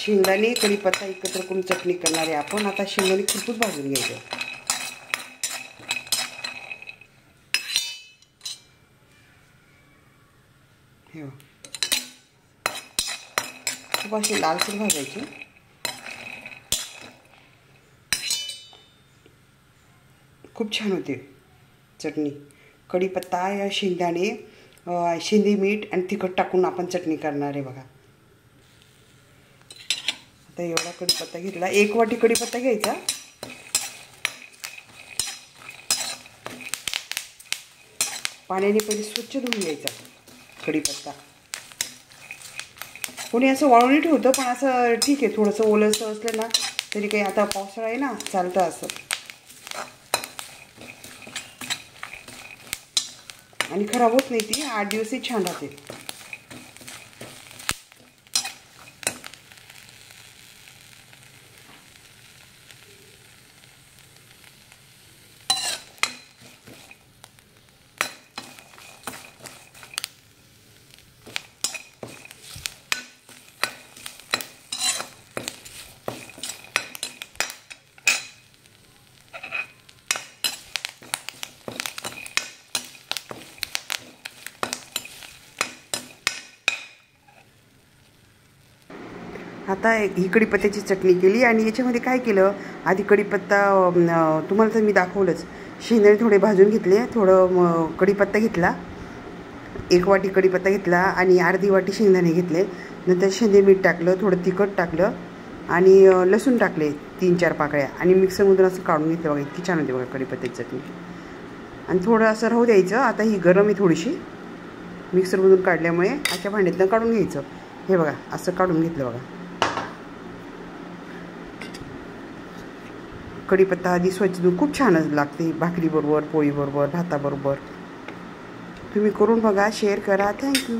शेंगदाणे कढीपत्ता एकत्र करून चटणी करणार आहे आपण. आता शेंगदाणे खूपच भाजून घ्यायचे. हे खूप असे लालसर भाजायचे. खूप छान होते चटणी. कढीपत्ता या शेंगदाणे शेंदी मीठ आणि तिखट टाकून आपण चटणी करणार आहे बघा. आता एवढा कढीपत्ता घेतला, 1 वाटी कढीपत्ता घ्यायचा. पाण्याने पहिले स्वच्छ धुवून घ्यायचा कढीपत्ता. कोणी असं वाळून ठेवतं, पण असं ठीक आहे, थोडंसं ओलसं असलं ना तरी काही. आता पावसाळा आहे ना, चालतं असं. आणि खराब होत नाही ती, 8 दिवसही छान राहते. आता ही कढीपत्त्याची चटणी केली आणि याच्यामध्ये काय केलं, आधी कढीपत्ता तुम्हाला तर मी दाखवलंच. शेंगदाणे थोडे भाजून घेतले, थोडं कढीपत्ता घेतला, 1 वाटी कढीपत्ता घेतला आणि अर्धी वाटी शेंगदाणे घेतले. नंतर शेंदे मीठ टाकलं, थोडं तिखट टाकलं आणि लसूण टाकले 3-4 पाकळ्या आणि मिक्सरमधून असं काढून घेतलं बघा. इतकी छान होते बघा कढीपत्त्याची चटणी. आणि थोडं असं राहू द्यायचं. आता ही गरम आहे थोडीशी, मिक्सरमधून काढल्यामुळे अशा भांड्यातनं काढून घ्यायचं. हे बघा असं काढून घेतलं बघा. कढीपत्ता आधी स्वच्छ धुवून खूप छानच लागते भाकरीबरोबर, पोळीबरोबर, भाताबरोबर. तुम्ही करून बघा, शेअर करा. थँक्यू.